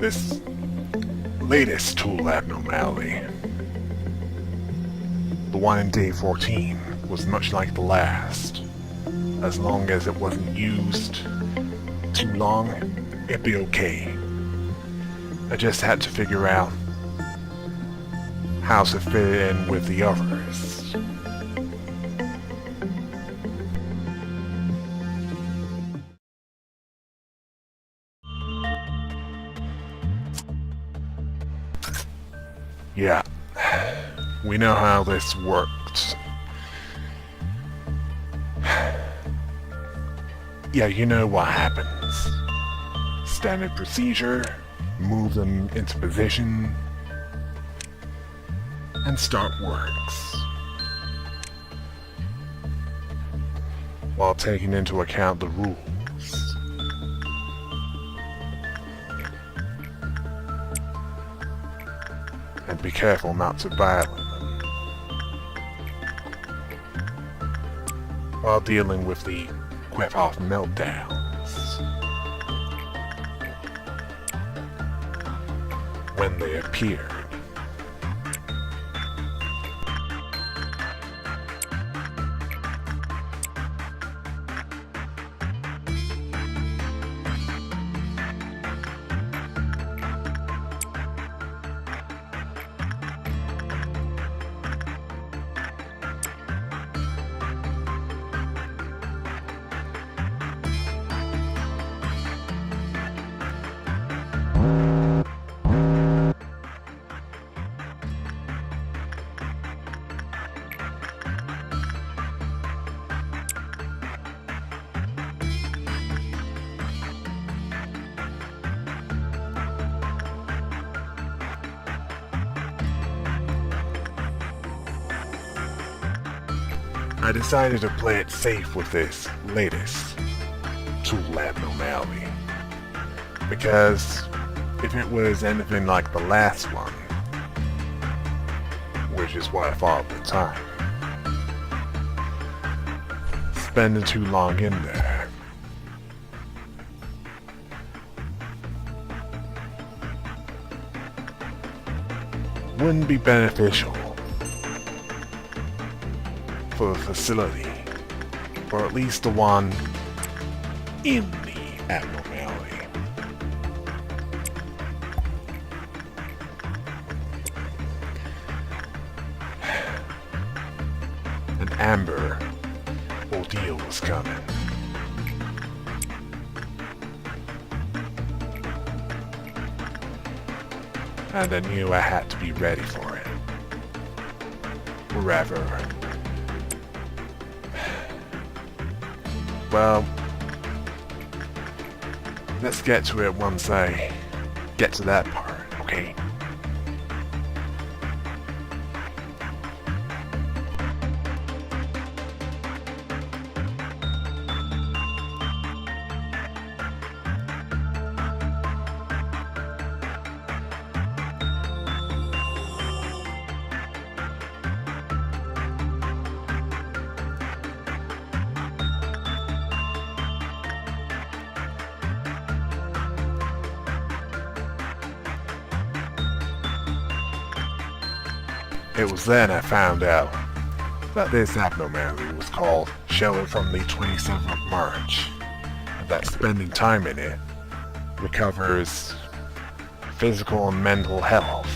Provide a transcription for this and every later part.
This latest tool abnormality, the one in day 14, was much like the last. As long as it wasn't used too long, it'd be okay. I just had to figure out how to fit in with the others. Yeah, we know how this works. Yeah, you know what happens. Standard procedure, move them into position, and start works. While taking into account the rules. And be careful not to violate them. While dealing with the quick-off meltdowns. When they appeared. I decided to play it safe with this latest tool abnormality, because if it was anything like the last one, which is what I thought at the time, spending too long in there wouldn't be beneficial for the facility, or at least the one in the abnormality. An amber ordeal was coming. And I knew I had to be ready for it. Wherever. Well, let's get to it once I get to that part, okay? It was then I found out that this abnormality was called Shelter from the 27th of March, and that spending time in it recovers physical and mental health.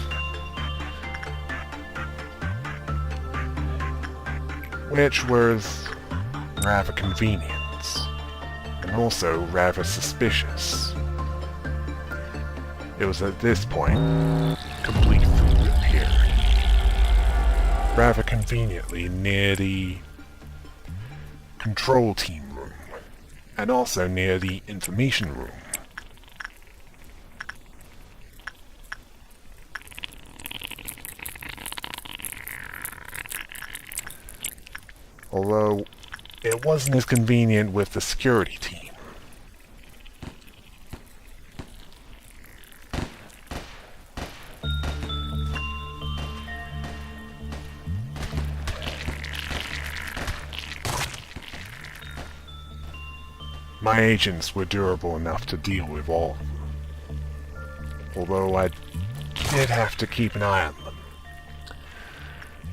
Which was rather convenient, and also rather suspicious. It was at this point complete food appeared. Rather conveniently near the control team room, and also near the information room. Although, it wasn't as convenient with the security team. My agents were durable enough to deal with all of them. Although I did have to keep an eye on them,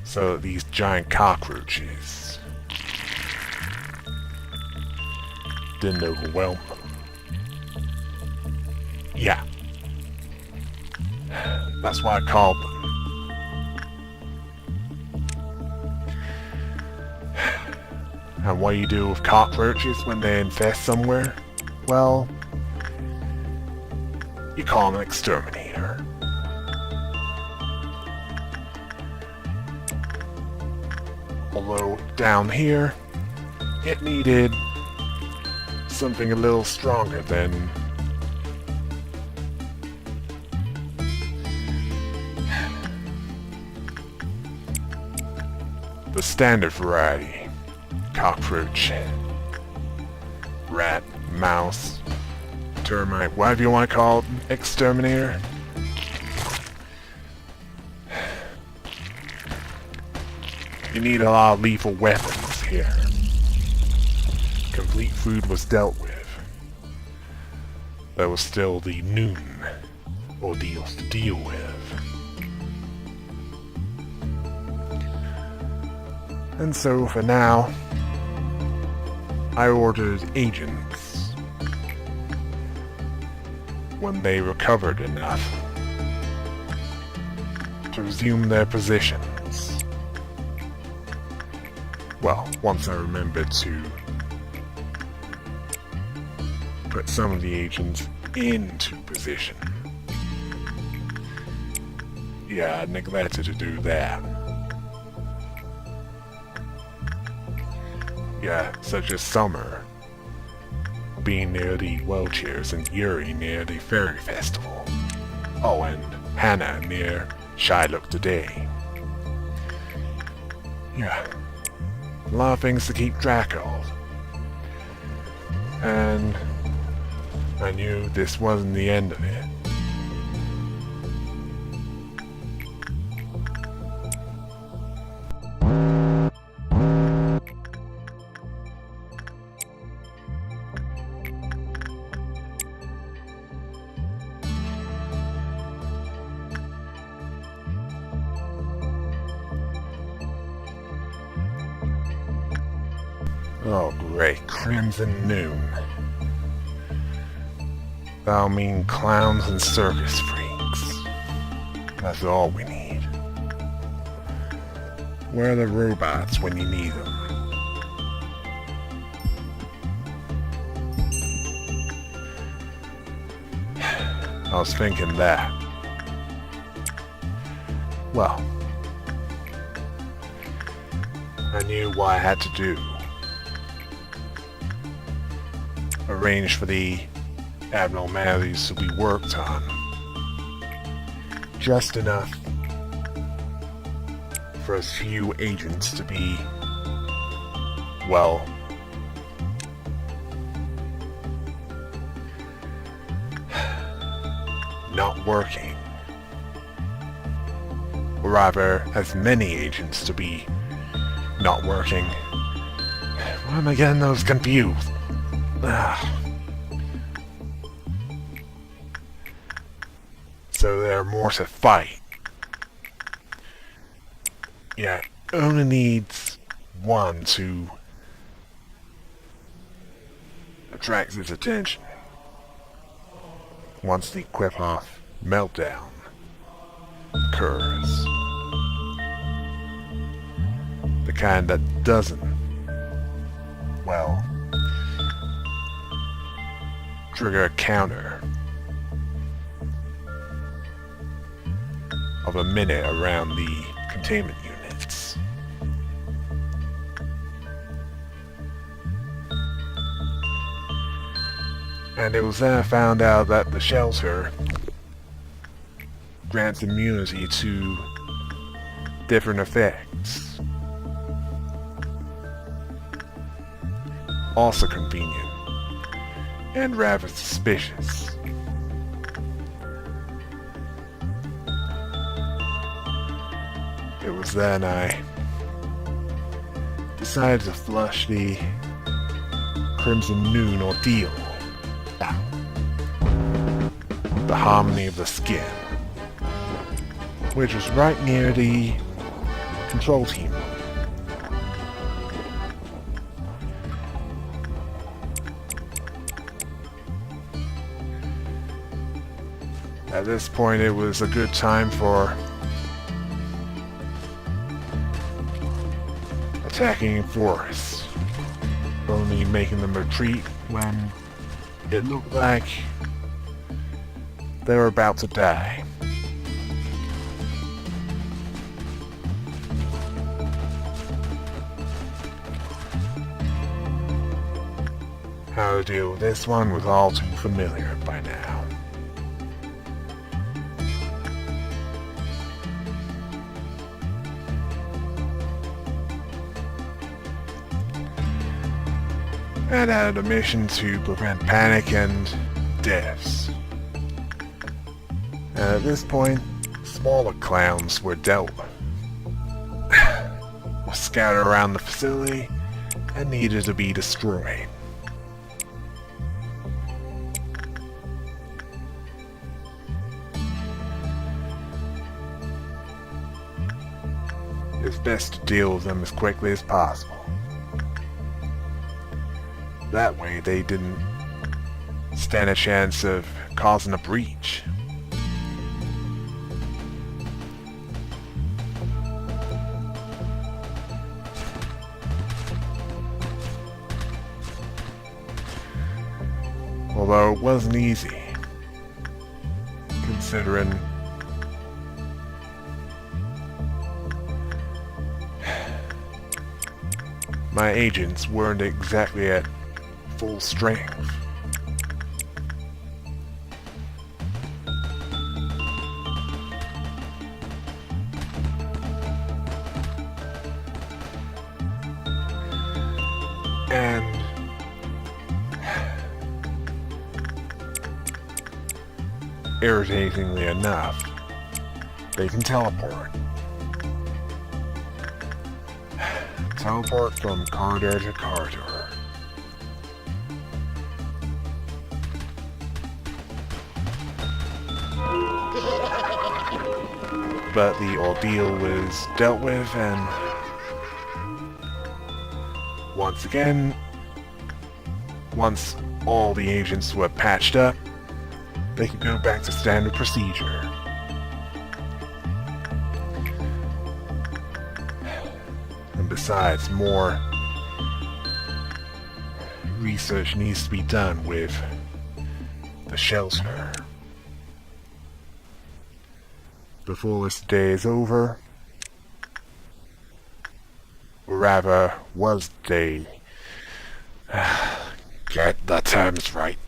so that these giant cockroaches didn't overwhelm them. Yeah. That's why I called them. And what you do with cockroaches when they infest somewhere? Well, you call them an exterminator. Although down here, it needed something a little stronger than the standard variety. Cockroach, rat, mouse, termite, whatever you want to call it, exterminator. You need a lot of lethal weapons here. Complete food was dealt with. There was still the noon ordeals to deal with. And so for now, I ordered agents when they recovered enough to resume their positions. Well, once I remembered to put some of the agents into position. Yeah, I neglected to do that. Yeah, such as Summer being near the wheelchairs and Yuri near the Fairy Festival. Oh, and Hannah near Shy Look Today. Yeah, a lot of things to keep track of. And I knew this wasn't the end of it. Oh great, Crimson Noon. That'll mean clowns and circus freaks. That's all we need. Where are the robots when you need them? I was thinking that. Well, I knew what I had to do. Arrange for the abnormalities to be worked on. Just enough for a few agents to be, well, not working. Or rather, as many agents to be not working. Why am I getting those confused? So there are more to fight. Yeah, only needs one to attract his attention. Once the Quip-Off meltdown occurs. The kind that doesn't, well, trigger a counter of a minute around the containment units. And it was then I found out that the shelter grants immunity to different effects. Also convenient. And rather suspicious. It was then I decided to flush the Crimson Noon ordeal out. the harmony of the skin, which was right near the control team. At this point, it was a good time for attacking in force, only making them retreat when it looked like they were about to die. How to deal with this one was all too familiar by now. And had a mission to prevent panic and deaths. And at this point, smaller clowns were dealt with. Were scattered around the facility and needed to be destroyed. It's best to deal with them as quickly as possible. That way they didn't stand a chance of causing a breach. Although it wasn't easy, considering my agents weren't exactly at full strength. And irritatingly enough, they can teleport. Teleport from corridor to corridor. But the ordeal was dealt with, and once again, once all the agents were patched up, they could go back to standard procedure. And besides, more research needs to be done with the shelter. Before this day is over, or rather, was day. Get the terms right.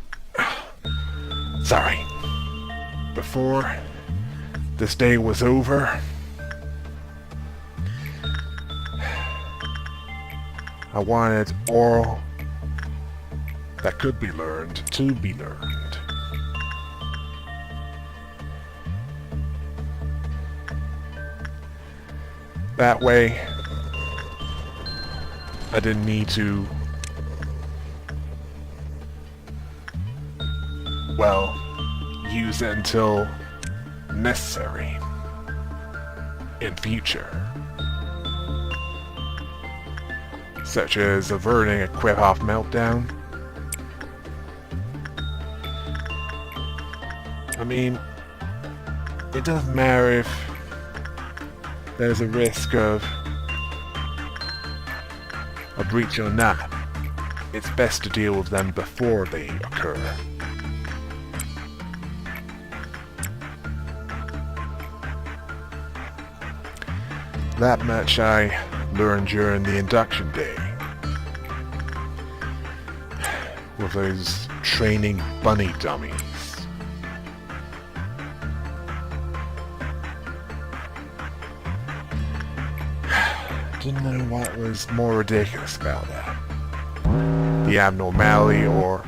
Sorry. Before this day was over, I wanted all that could be learned to be learned. That way, I didn't need to, well, use it until necessary in future. Such as averting a quick-off meltdown. I mean, it doesn't matter if there's a risk of a breach or not. It's best to deal with them before they occur. That much I learned during the induction day. With those training bunny dummies. Didn't know what was more ridiculous about that. The abnormality or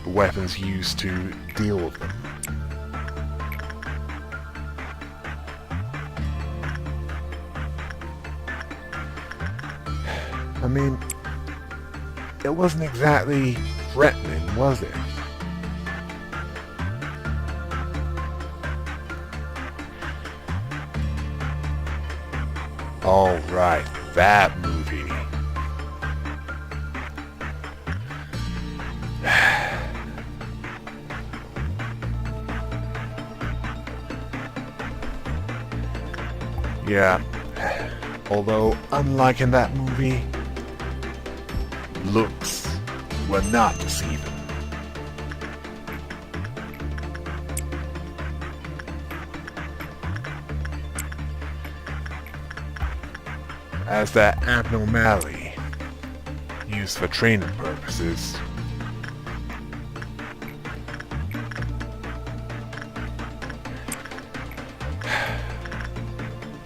the weapons used to deal with them. I mean, it wasn't exactly threatening, was it? Alright, that movie. Yeah, although unlike in that movie, looks were not deceiving. As that abnormality used for training purposes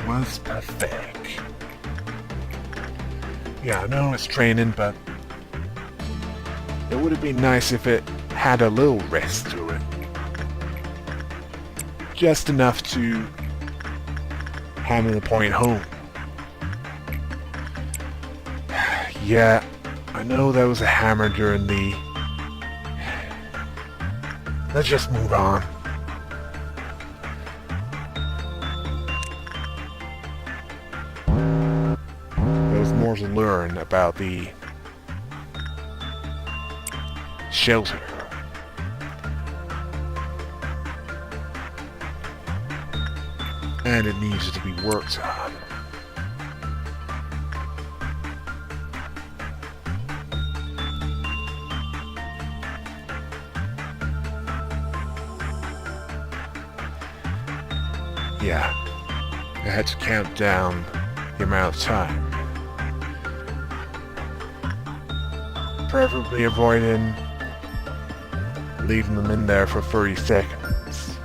was pathetic. Yeah, I know it's training, but it would have been nice if it had a little rest to it. Just enough to hammer the point home. Yeah, I know that was a hammer during the... Let's just move on. There was more to learn about the shelter. And it needed to be worked on. Yeah, I had to count down the amount of time. Preferably avoiding leaving them in there for 30 seconds.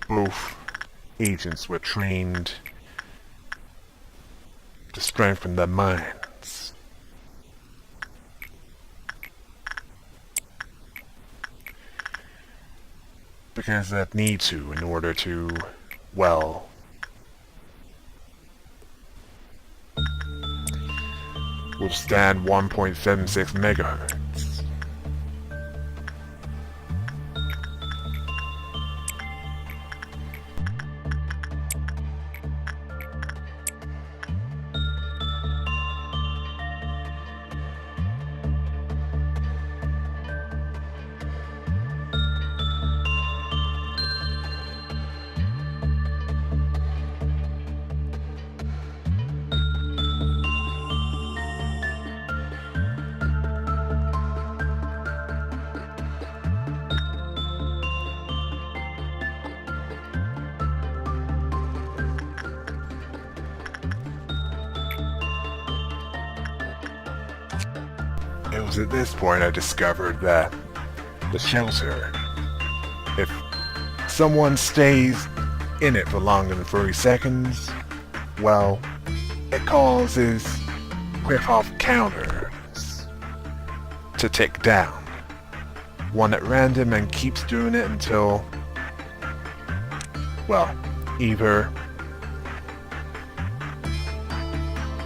Both agents were trained to strengthen their minds. Because they need to in order to, well, withstand 1.76 megahertz. It was at this point I discovered that the shelter, if someone stays in it for longer than 30 seconds, well, it causes whip-off counters to tick down, one at random, and keeps doing it until, well, either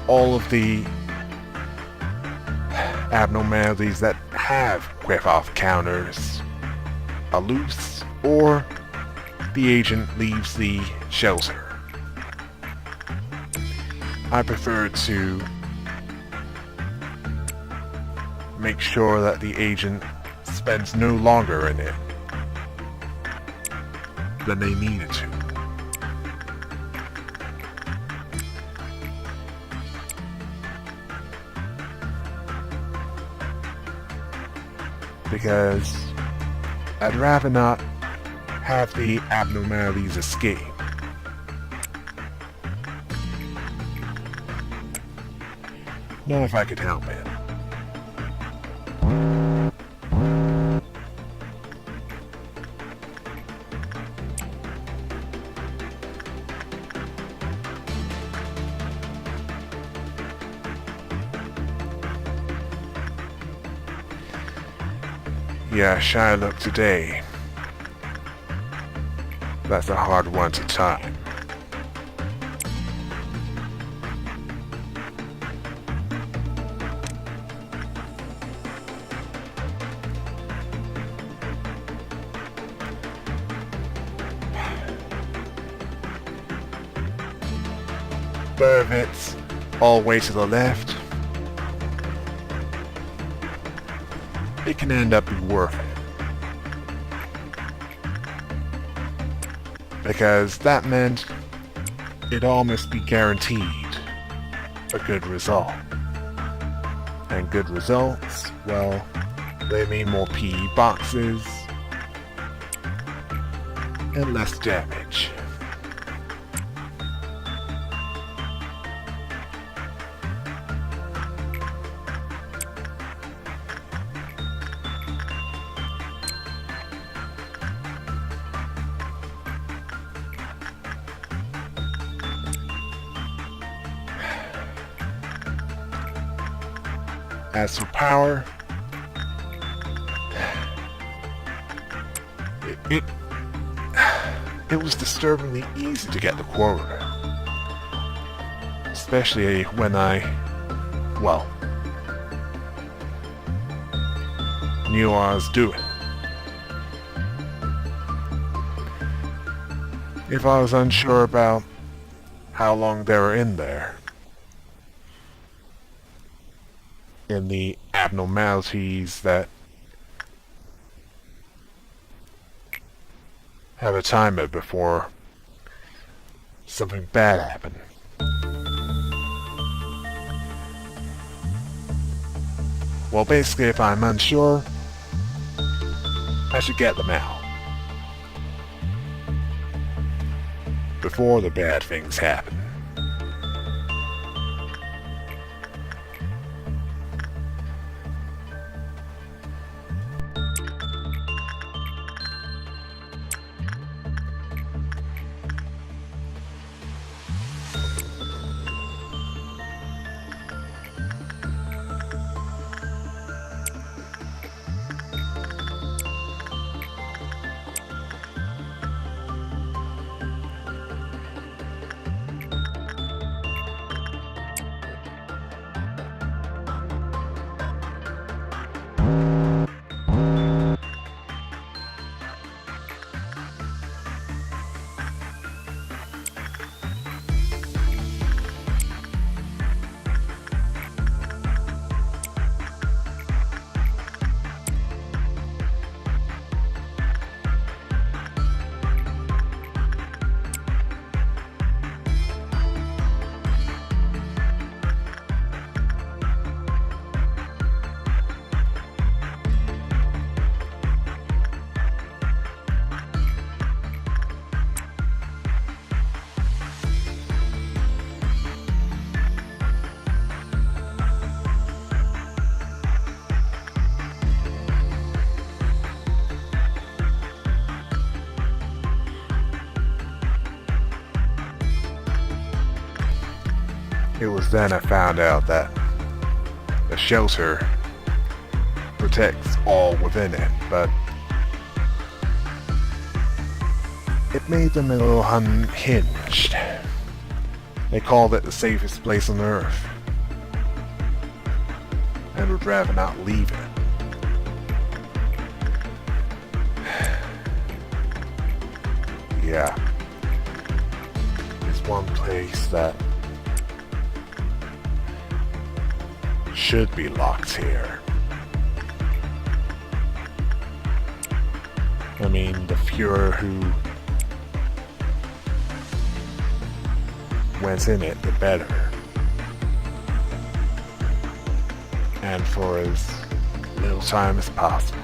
all of the abnormalities that have whip-off counters are loose, or the agent leaves the shelter. I prefer to make sure that the agent spends no longer in it than they needed to. Because I'd rather not have the abnormalities escape. Not if I could help it. Yeah, shy look today. That's a hard one to time. swerve it all the way to the left, it can end up being worth it. Because that meant it almost be guaranteed a good result. And good results, well, they mean more PE boxes and less damage. As for power, it was disturbingly easy to get the quota. Especially when I, well, knew what I was doing. If I was unsure about how long they were in there, in the abnormalities that have a timer before something bad happened. Well, basically, if I'm unsure, I should get them out before the bad things happen. It was then I found out that the shelter protects all within it, but it made them a little unhinged. They called it the safest place on Earth, and would rather not leave it. Yeah, it's one place that should be locked here. I mean, the fewer who went in it, the better. And for as little time as possible.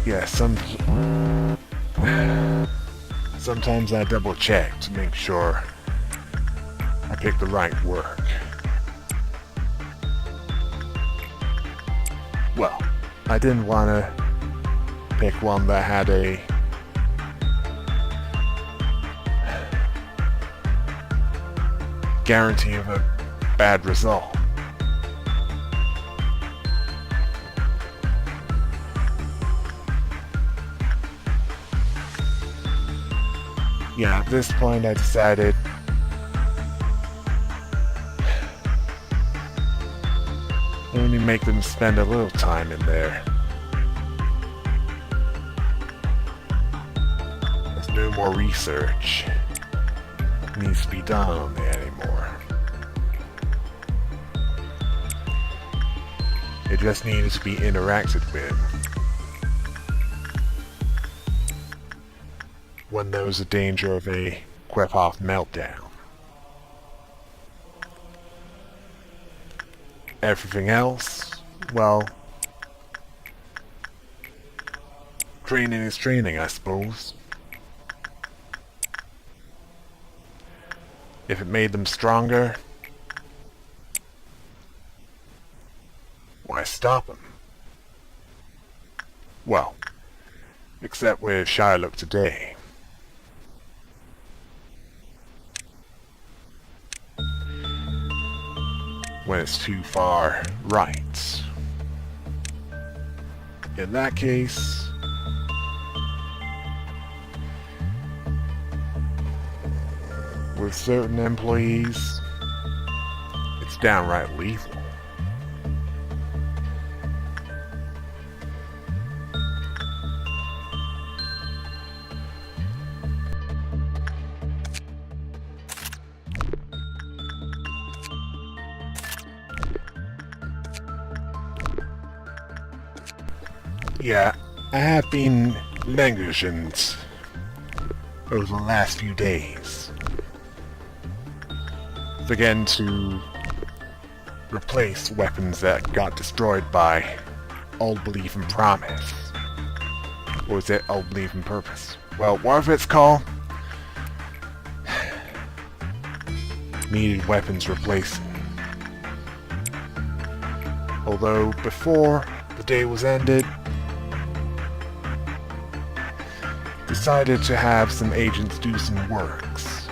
Yeah, sometimes I double check to make sure I pick the right work. Well, I didn't want to pick one that had a guarantee of a bad result. Yeah, at this point I decided only make them spend a little time in there. There's no more research that needs to be done on there anymore. It just needed to be interacted with when there was a danger of a quick-off meltdown. Everything else, well, training is training, I suppose. If it made them stronger, why stop them? Well, except with Shylock today. When it's too far right. In that case, with certain employees, it's downright lethal. Yeah, I have been negligent over the last few days. Again, to replace weapons that got destroyed by Old Belief and Promise. Or is it Old Belief and Purpose? Well, whatever it's called, needed weapons replacing. Although, before the day was ended, decided to have some agents do some works.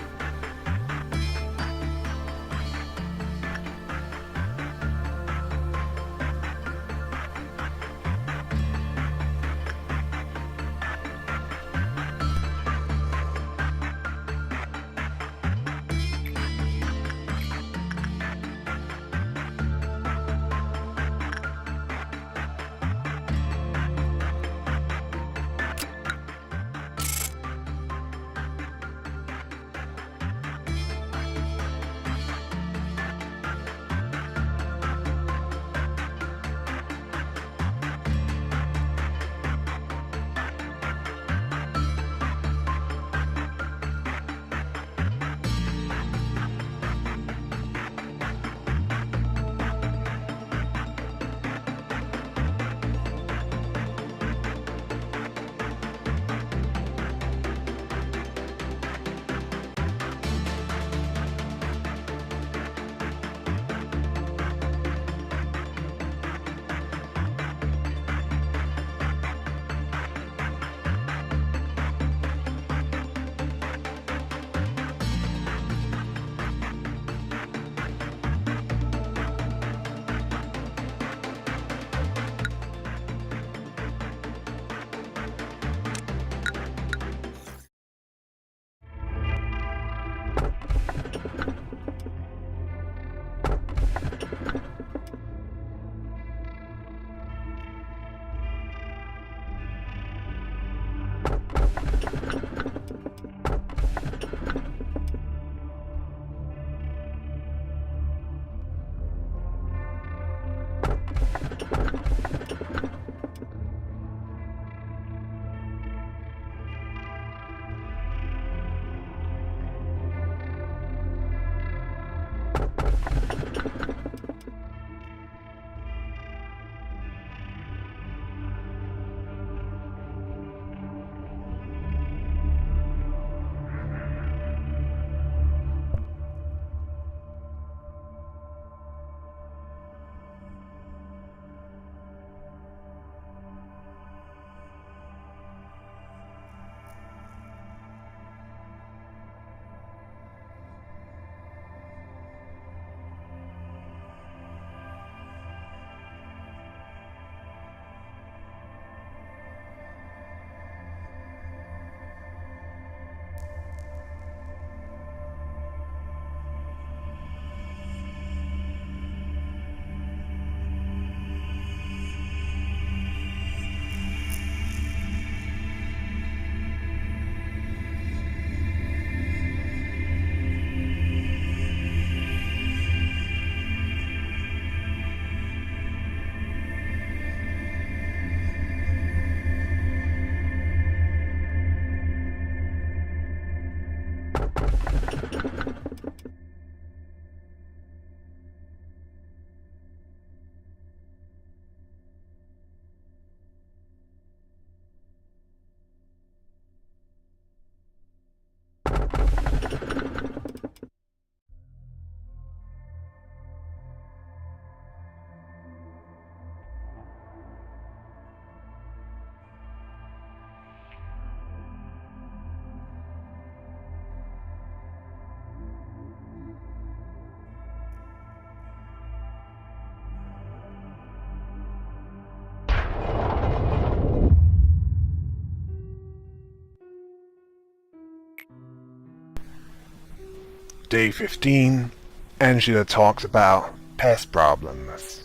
day 15, Angela talks about pest problems,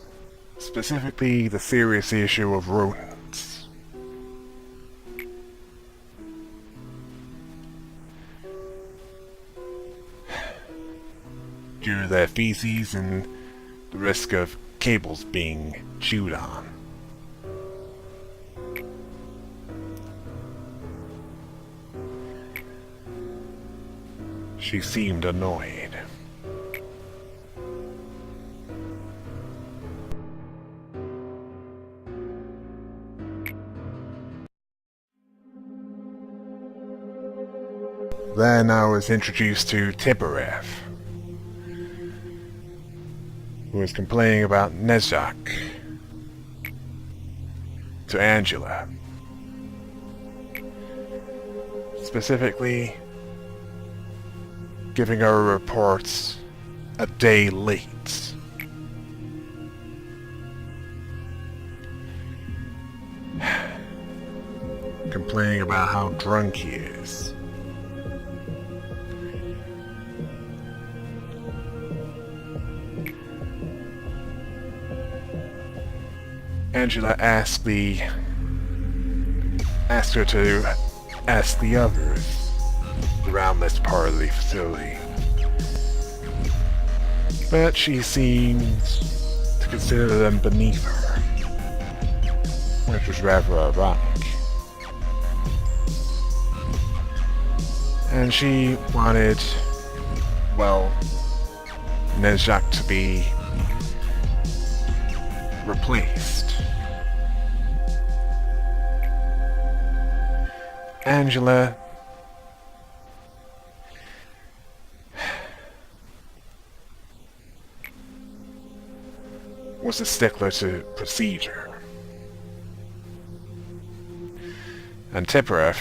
specifically the serious issue of rodents. Due to their feces and the risk of cables being chewed on. She seemed annoyed. Then I was introduced to Tiparev, who was complaining about Nezhak to Angela. Specifically, giving her reports a day late. Complaining about how drunk he is. Angela asked her to ask the others around this part of the facility. But she seems to consider them beneath her, which was rather ironic. And she wanted, well, Nezhak to be replaced. Angela was a stickler to procedure, and Tiparev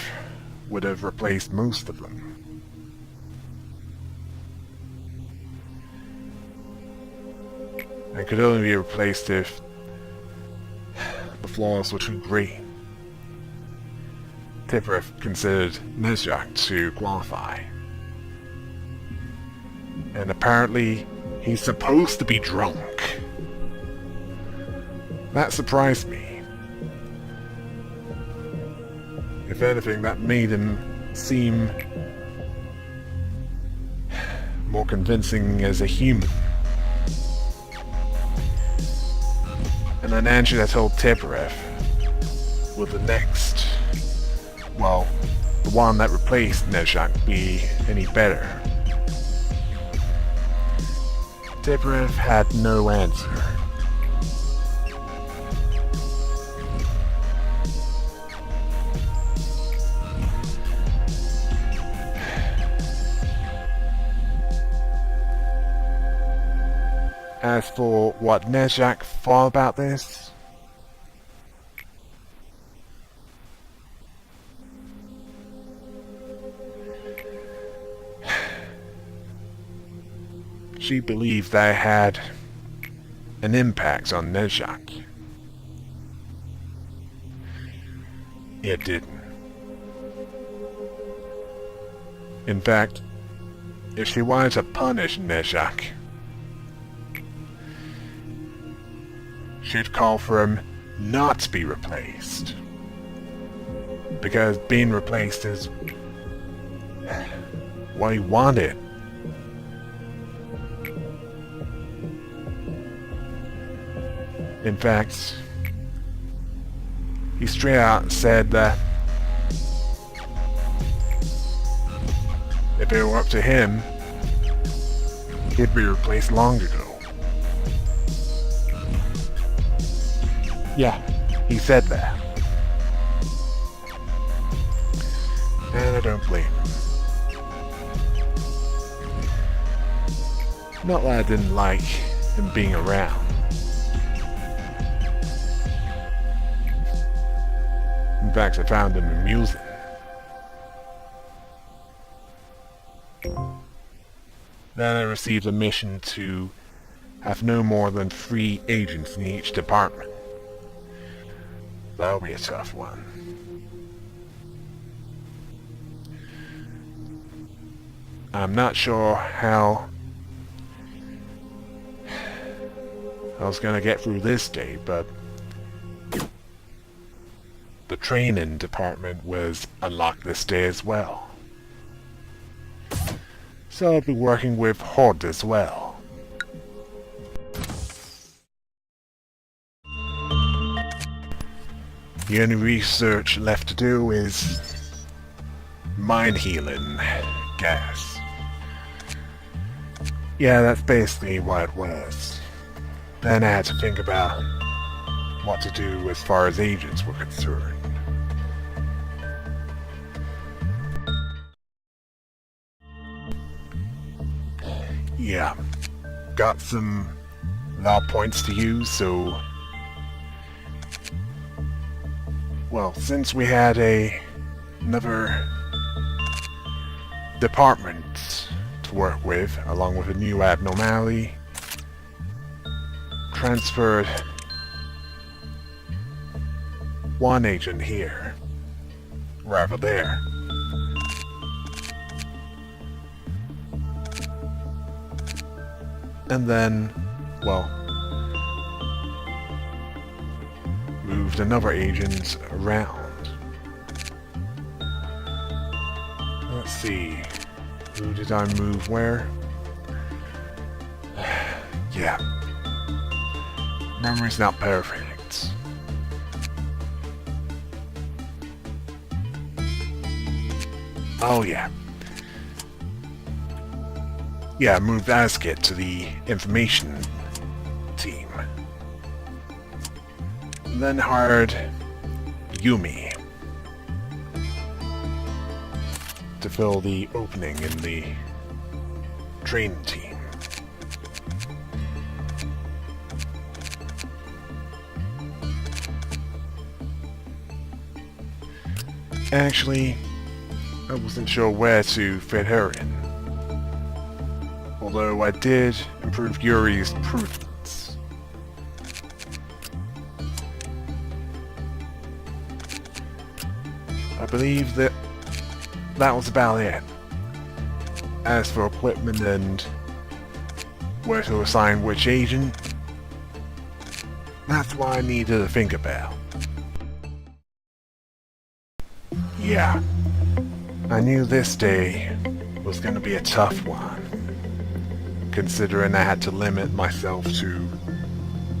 would have replaced most of them. And could only be replaced if the flaws were too great. Tiparev considered Nezhak to qualify. And apparently, he's supposed to be drunk. That surprised me. If anything, that made him seem more convincing as a human. And then Angela told Tiparev, will the next, well, the one that replaced Nezhak be any better? Tiparev had no answer. As for what Nezhak thought about this, she believed that it had an impact on Nezhak. It didn't. In fact, if she wanted to punish Nezhak, she'd call for him not to be replaced. Because being replaced is what he wanted. In fact, he straight out said that if it were up to him, he'd be replaced long ago. Yeah, he said that. And I don't blame him. Not that I didn't like him being around. In fact, I found him amusing. Then I received a mission to have no more than 3 agents in each department. That'll be a tough one. I'm not sure how I was gonna get through this day, but the training department was unlocked this day as well. So I'll be working with Horde as well. The only research left to do is mind healing gas. Yeah, that's basically what it was. Then I had to think about what to do as far as agents were concerned. Yeah, got some law points to use, so... Well, since we had another department to work with, along with a new abnormality, transferred one agent here, rather there. And then, well, moved another agent around. Let's see, who did I move where? Yeah, memory's not perfect. Oh yeah. Yeah, I moved Asket to the information team. And then hired Yumi to fill the opening in the training team. Actually, I wasn't sure where to fit her in. Although I did improve Yuri's prudence. I believe that was about it. As for equipment and where to assign which agent, that's what I needed to think about. Yeah, I knew this day was going to be a tough one, considering I had to limit myself to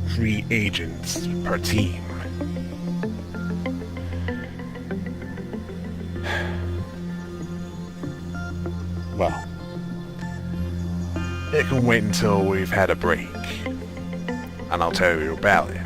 3 agents per team. Well, it can wait until we've had a break, and I'll tell you about it.